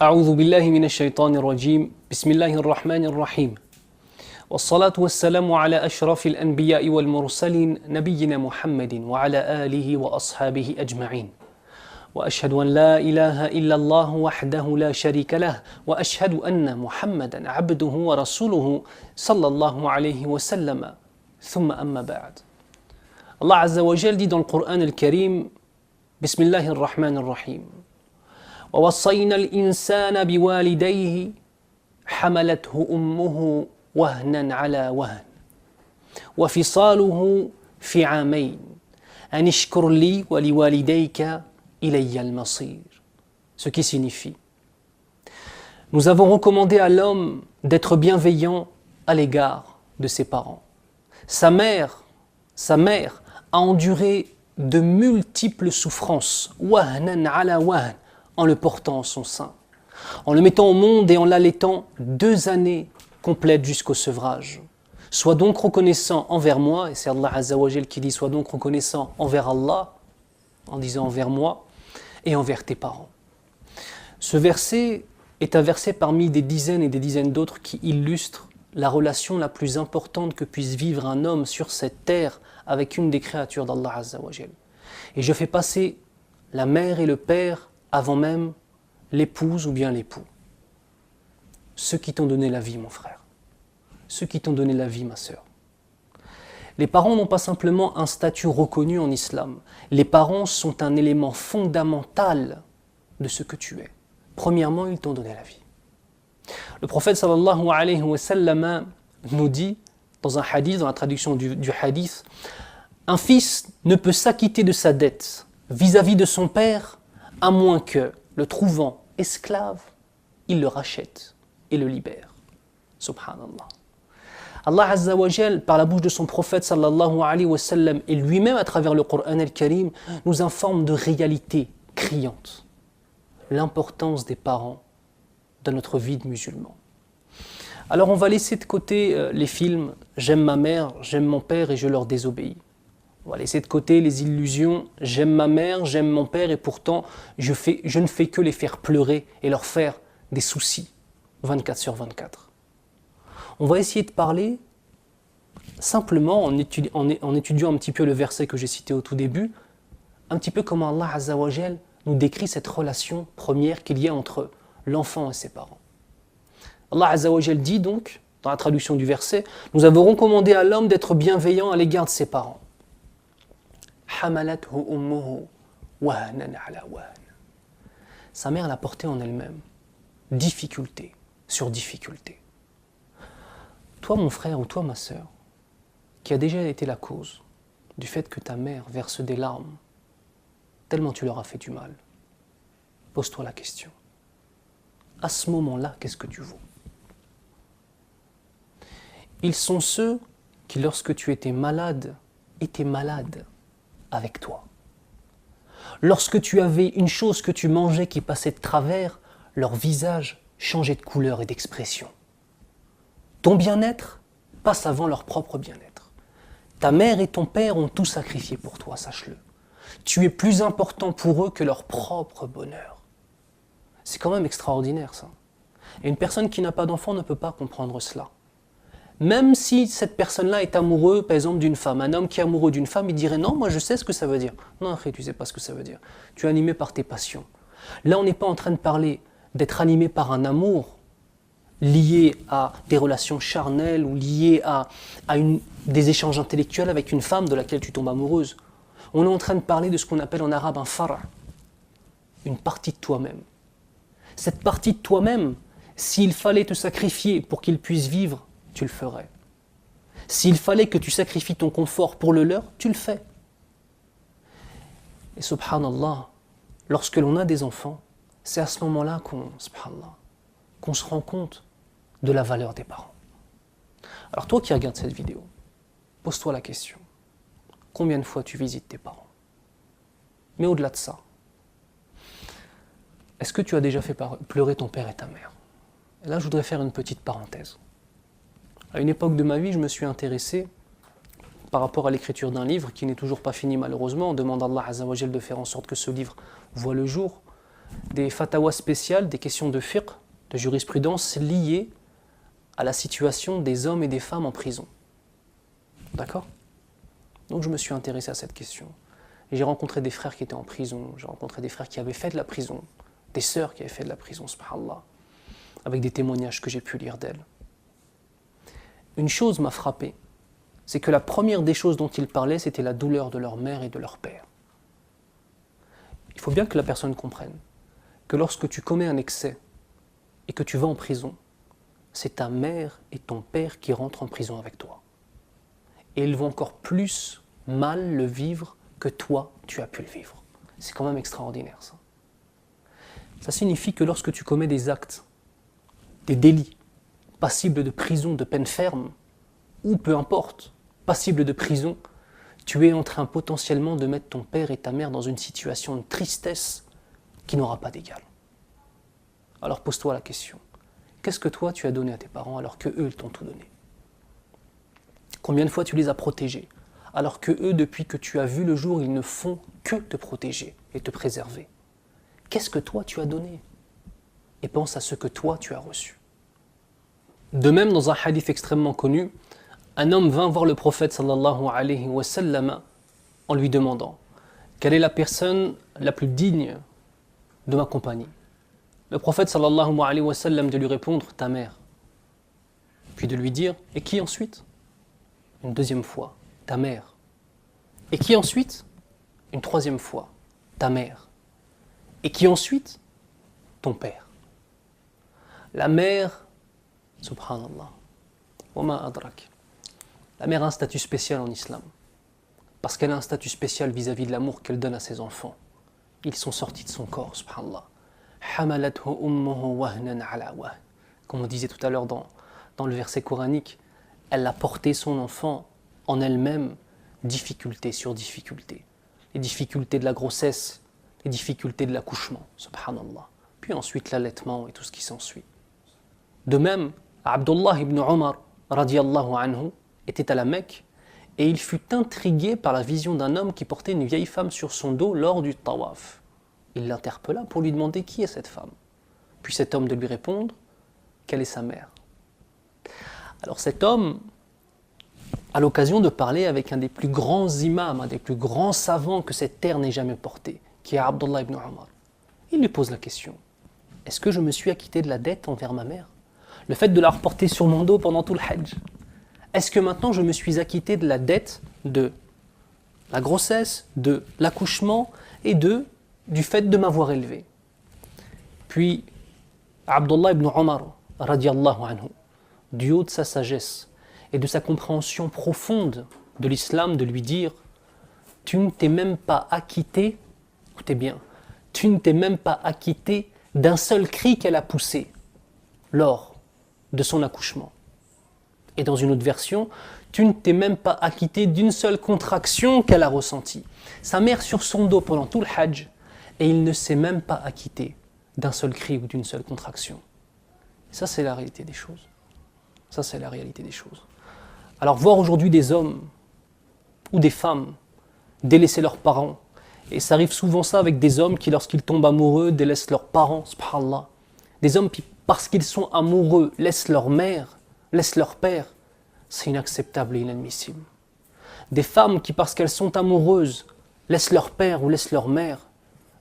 أعوذ بالله من الشيطان الرجيم بسم الله الرحمن الرحيم والصلاة والسلام على أشرف الأنبياء والمرسلين نبينا محمد وعلى آله وأصحابه أجمعين وأشهد أن لا إله إلا الله وحده لا شريك له وأشهد أن محمدا عبده ورسوله صلى الله عليه وسلم ثم أما بعد. Allah Azza wa Jal dit dans le Coran al-Karim Bismillahir Rahmanir Rahim ووصينا الإنسان بوالديه حملته أمه وهنا على وهن وفصاله في عامين أن اشكر لي ولوالديك إلي المصير. Ce qui signifie nous avons recommandé à l'homme d'être bienveillant à l'égard de ses parents. Sa mère a enduré de multiples souffrances, wahnan ala wahn, en le portant en son sein, en le mettant au monde et en l'allaitant 2 années complètes jusqu'au sevrage. Sois donc reconnaissant envers moi, et c'est Allah Azza wa Jal qui dit sois donc reconnaissant envers Allah, en disant envers moi, et envers tes parents. Ce verset est un verset parmi des dizaines et des dizaines d'autres qui illustrent la relation la plus importante que puisse vivre un homme sur cette terre avec une des créatures d'Allah Azza wa Jal. Et je fais passer la mère et le père avant même l'épouse ou bien l'époux. Ceux qui t'ont donné la vie, mon frère. Ceux qui t'ont donné la vie, ma sœur. Les parents n'ont pas simplement un statut reconnu en islam. Les parents sont un élément fondamental de ce que tu es. Premièrement, ils t'ont donné la vie. Le prophète sallallahu alayhi wa sallam nous dit, dans un hadith, dans la traduction du hadith, un fils ne peut s'acquitter de sa dette vis-à-vis de son père à moins que, le trouvant esclave, il le rachète et le libère. Subhanallah. Allah Azza wa Jal, par la bouche de son prophète sallallahu alayhi wa sallam et lui-même à travers le Coran al-Karim, nous informe de réalités criantes. L'importance des parents dans notre vie de musulman. Alors on va laisser de côté les films « J'aime ma mère, j'aime mon père et je leur désobéis ». On va laisser de côté les illusions « J'aime ma mère, j'aime mon père et pourtant je ne fais que les faire pleurer et leur faire des soucis 24/24 ». On va essayer de parler simplement en étudiant un petit peu le verset que j'ai cité au tout début, un petit peu comment Allah Azza wa Jal nous décrit cette relation première qu'il y a entre l'enfant et ses parents. Allah Azza wa Jal dit donc, dans la traduction du verset, nous avons recommandé à l'homme d'être bienveillant à l'égard de ses parents. Hamalathu ummuhu wahnan ala wahn. Sa mère l'a porté en elle-même, difficulté sur difficulté. Toi mon frère ou toi ma sœur, qui a déjà été la cause du fait que ta mère verse des larmes, tellement tu leur as fait du mal, pose-toi la question. À ce moment-là, qu'est-ce que tu vaux? Ils sont ceux qui, lorsque tu étais malade avec toi. Lorsque tu avais une chose que tu mangeais qui passait de travers, leur visage changeait de couleur et d'expression. Ton bien-être passe avant leur propre bien-être. Ta mère et ton père ont tout sacrifié pour toi, sache-le. Tu es plus important pour eux que leur propre bonheur. C'est quand même extraordinaire ça. Et une personne qui n'a pas d'enfant ne peut pas comprendre cela. Même si cette personne-là est amoureuse, par exemple, d'une femme, un homme qui est amoureux d'une femme, il dirait non, moi je sais ce que ça veut dire. Non, après, tu ne sais pas ce que ça veut dire. Tu es animé par tes passions. Là, on n'est pas en train de parler d'être animé par un amour lié à des relations charnelles ou lié à des échanges intellectuels avec une femme de laquelle tu tombes amoureuse. On est en train de parler de ce qu'on appelle en arabe un fara', une partie de toi-même. Cette partie de toi-même, s'il fallait te sacrifier pour qu'il puisse vivre, tu le ferais. S'il fallait que tu sacrifies ton confort pour le leur, tu le fais. Et subhanallah, lorsque l'on a des enfants, c'est à ce moment-là qu'on se rend compte de la valeur des parents. Alors toi qui regardes cette vidéo, pose-toi la question. Combien de fois tu visites tes parents? Mais au-delà de ça, est-ce que tu as déjà fait pleurer ton père et ta mère? Et là, je voudrais faire une petite parenthèse. À une époque de ma vie, je me suis intéressé par rapport à l'écriture d'un livre qui n'est toujours pas fini malheureusement. On demande à Allah Azza wa Jal de faire en sorte que ce livre voit le jour. des fatawas spéciales, des questions de fiqh, de jurisprudence liées à la situation des hommes et des femmes en prison. D'accord? Donc je me suis intéressé à cette question. Et j'ai rencontré des frères qui étaient en prison, j'ai rencontré des frères qui avaient fait de la prison, des sœurs qui avaient fait de la prison, subhanallah, avec des témoignages que j'ai pu lire d'elles. Une chose m'a frappé, c'est que la première des choses dont ils parlaient, c'était la douleur de leur mère et de leur père. Il faut bien que la personne comprenne que lorsque tu commets un excès et que tu vas en prison, c'est ta mère et ton père qui rentrent en prison avec toi. Et ils vont encore plus mal le vivre que toi, tu as pu le vivre. C'est quand même extraordinaire, ça. Ça signifie que lorsque tu commets des actes, des délits, passibles de prison, de peine ferme, ou peu importe, passibles de prison, tu es en train potentiellement de mettre ton père et ta mère dans une situation de tristesse qui n'aura pas d'égal. Alors pose-toi la question, qu'est-ce que toi tu as donné à tes parents alors que eux ils t'ont tout donné? Combien de fois tu les as protégés alors que eux, depuis que tu as vu le jour, ils ne font que te protéger et te préserver? Qu'est-ce que toi tu as donné? Et pense à ce que toi tu as reçu. De même, dans un hadith extrêmement connu, un homme vint voir le prophète sallallahu alayhi wa sallam en lui demandant quelle est la personne la plus digne de ma compagnie. Le prophète sallallahu alayhi wa sallam de lui répondre ta mère, puis de lui dire et qui ensuite? Une deuxième fois, ta mère. Et qui ensuite? Une troisième fois, ta mère. Et qui ensuite? Ton père. La mère, subhanallah, wama adrak. La mère a un statut spécial en islam, parce qu'elle a un statut spécial vis-à-vis de l'amour qu'elle donne à ses enfants. Ils sont sortis de son corps, subhanallah. Hamalathu ummuhu wahnan ala wahn. Comme on disait tout à l'heure dans le verset coranique, elle a porté son enfant en elle-même, difficulté sur difficulté. Les difficultés de la grossesse, les difficultés de l'accouchement, subhanallah. Puis ensuite l'allaitement et tout ce qui s'ensuit. De même, Abdullah ibn Omar, radiyallahu anhu, était à la Mecque et il fut intrigué par la vision d'un homme qui portait une vieille femme sur son dos lors du tawaf. Il l'interpella pour lui demander qui est cette femme. Puis cet homme de lui répondre quelle est sa mère. Alors cet homme a l'occasion de parler avec un des plus grands imams, un des plus grands savants que cette terre n'ait jamais porté, qui est Abdullah ibn Omar. Il lui pose la question, est-ce que je me suis acquitté de la dette envers ma mère? Le fait de la reporter sur mon dos pendant tout le Hajj. Est-ce que maintenant je me suis acquitté de la dette de la grossesse, de l'accouchement et du fait de m'avoir élevé? Puis Abdullah ibn Omar, radiallahu anhu, du haut de sa sagesse et de sa compréhension profonde de l'islam, de lui dire « Tu ne t'es même pas acquitté, écoutez bien, tu ne t'es même pas acquitté d'un seul cri qu'elle a poussé lors de son accouchement. » Et dans une autre version, « Tu ne t'es même pas acquitté d'une seule contraction qu'elle a ressentie. » Sa mère sur son dos pendant tout le Hajj, et il ne s'est même pas acquitté d'un seul cri ou d'une seule contraction. Ça, c'est la réalité des choses. Ça, c'est la réalité des choses. Alors, voir aujourd'hui des hommes ou des femmes délaisser leurs parents, et ça arrive souvent ça avec des hommes qui, lorsqu'ils tombent amoureux, délaissent leurs parents, subhanallah. Des hommes qui, parce qu'ils sont amoureux, laissent leur mère, laissent leur père, c'est inacceptable et inadmissible. Des femmes qui, parce qu'elles sont amoureuses, laissent leur père ou laissent leur mère,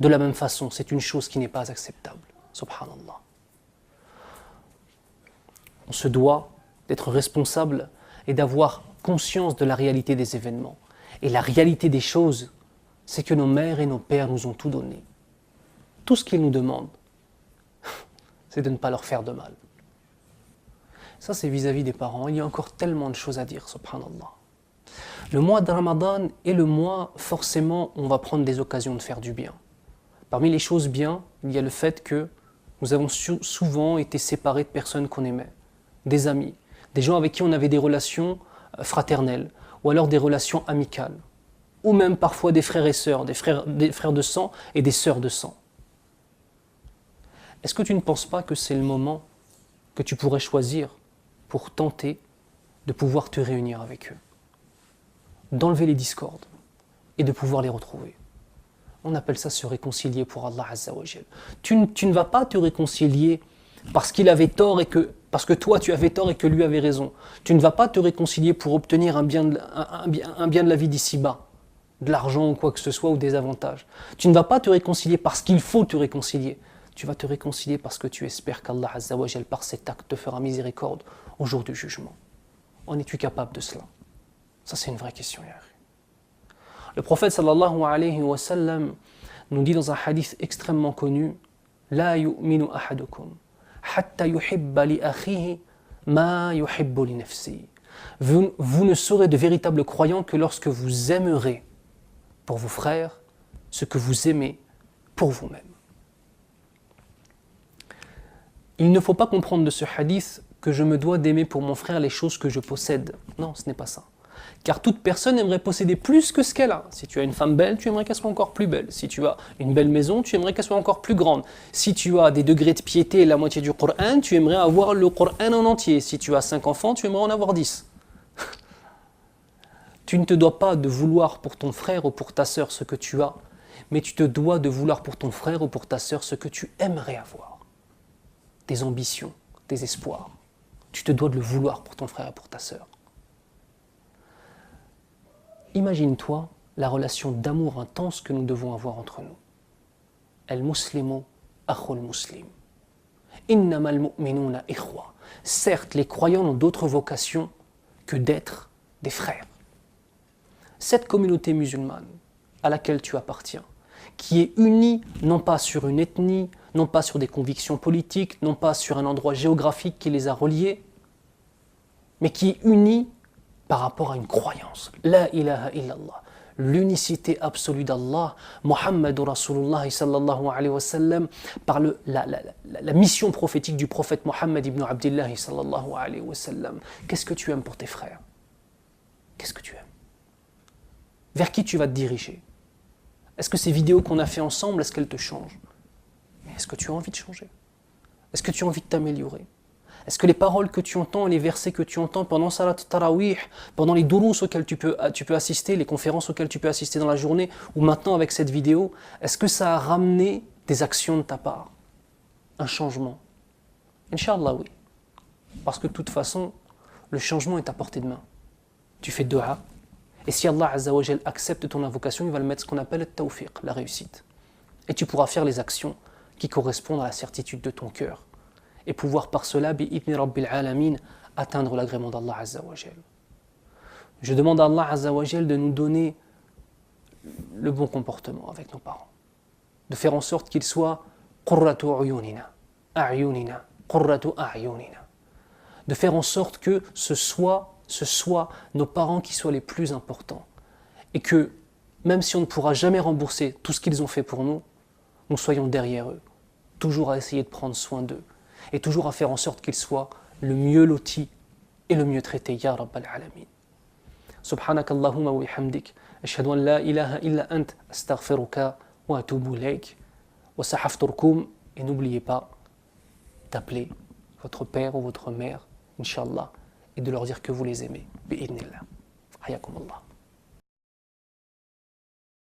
de la même façon, c'est une chose qui n'est pas acceptable, subhanallah. On se doit d'être responsable et d'avoir conscience de la réalité des événements. Et la réalité des choses, c'est que nos mères et nos pères nous ont tout donné. Tout ce qu'ils nous demandent, c'est de ne pas leur faire de mal. Ça, c'est vis-à-vis des parents. Il y a encore tellement de choses à dire, subhanallah. Le mois de Ramadan est le mois, forcément, on va prendre des occasions de faire du bien. Parmi les choses bien, il y a le fait que nous avons souvent été séparés de personnes qu'on aimait, des amis, des gens avec qui on avait des relations fraternelles, ou alors des relations amicales, ou même parfois des frères et sœurs, des frères de sang et des sœurs de sang. Est-ce que tu ne penses pas que c'est le moment que tu pourrais choisir pour tenter de pouvoir te réunir avec eux, d'enlever les discordes et de pouvoir les retrouver? On appelle ça se réconcilier pour Allah Azza wa Jal. Tu ne vas pas te réconcilier parce qu'il avait tort parce que toi tu avais tort et que lui avait raison. Tu ne vas pas te réconcilier pour obtenir un bien de la vie d'ici-bas, de l'argent ou quoi que ce soit ou des avantages. Tu ne vas pas te réconcilier parce qu'il faut te réconcilier. Tu vas te réconcilier parce que tu espères qu'Allah Azza wa Jal par cet acte te fera miséricorde au jour du jugement. En es-tu capable de cela? Ça c'est une vraie question. Le prophète sallallahu alayhi wa sallam nous dit dans un hadith extrêmement connu: La yu'minu ahadukum hatta yuhibba li akhihi ma yuhibbu li nafsi. Vous ne serez de véritables croyants que lorsque vous aimerez pour vos frères ce que vous aimez pour vous-même. Il ne faut pas comprendre de ce hadith que je me dois d'aimer pour mon frère les choses que je possède. Non, ce n'est pas ça. Car toute personne aimerait posséder plus que ce qu'elle a. Si tu as une femme belle, tu aimerais qu'elle soit encore plus belle. Si tu as une belle maison, tu aimerais qu'elle soit encore plus grande. Si tu as des degrés de piété et la moitié du Coran, tu aimerais avoir le Coran en entier. Si tu as 5 enfants, tu aimerais en avoir 10. Tu ne te dois pas de vouloir pour ton frère ou pour ta sœur ce que tu as, mais tu te dois de vouloir pour ton frère ou pour ta sœur ce que tu aimerais avoir. Tes ambitions, tes espoirs. Tu te dois de le vouloir pour ton frère et pour ta sœur. Imagine-toi la relation d'amour intense que nous devons avoir entre nous. Al-Muslimu akhul muslim. Innamal mu'minuna ikhwa. Certes, les croyants n'ont d'autre vocation que d'être des frères. Cette communauté musulmane à laquelle tu appartiens, qui est unie non pas sur une ethnie, non pas sur des convictions politiques, non pas sur un endroit géographique qui les a reliés, mais qui est unie par rapport à une croyance. La ilaha illallah. L'unicité absolue d'Allah, Muhammadur Rasulullah sallallahu alayhi wa sallam, par la mission prophétique du prophète Muhammad ibn Abdillah sallallahu alayhi wa sallam. Qu'est-ce que tu aimes pour tes frères? Qu'est-ce que tu aimes? Vers qui tu vas te diriger? Est-ce que ces vidéos qu'on a fait ensemble, est-ce qu'elles te changent? Mais est-ce que tu as envie de changer? Est-ce que tu as envie de t'améliorer? Est-ce que les paroles que tu entends, les versets que tu entends pendant Salat Tarawih, pendant les durus auxquels tu peux assister, les conférences auxquelles tu peux assister dans la journée, ou maintenant avec cette vidéo, est-ce que ça a ramené des actions de ta part? Un changement? Inch'Allah, oui. Parce que de toute façon, le changement est à portée de main. Tu fais dua, et si Allah Azza wa Jal accepte ton invocation, il va le mettre ce qu'on appelle le tawfiq, la réussite. Et tu pourras faire les actions qui correspondent à la certitude de ton cœur. Et pouvoir par cela, bi'idni rabbil alamin, atteindre l'agrément d'Allah Azza wa Jal. Je demande à Allah Azza wa Jal de nous donner le bon comportement avec nos parents. De faire en sorte qu'ils soient qurratu a'yunina, qurratu a'yunina. De faire en sorte que ce soit nos parents qui soient les plus importants. Et que, même si on ne pourra jamais rembourser tout ce qu'ils ont fait pour nous, nous soyons derrière eux, toujours à essayer de prendre soin d'eux. Et toujours à faire en sorte qu'ils soient le mieux lotis et le mieux traités. Ya Rabbal Alamin. Subhanak Allahumma wa bihamdik. Ashhadu an la ilaha illa ant. Astaghfiruka wa atubu ilayk. Wa sahafturkum. Et n'oubliez pas d'appeler votre père ou votre mère, Inch'Allah, et de leur dire que vous les aimez. Bi'idnillah. Hayakum Allah.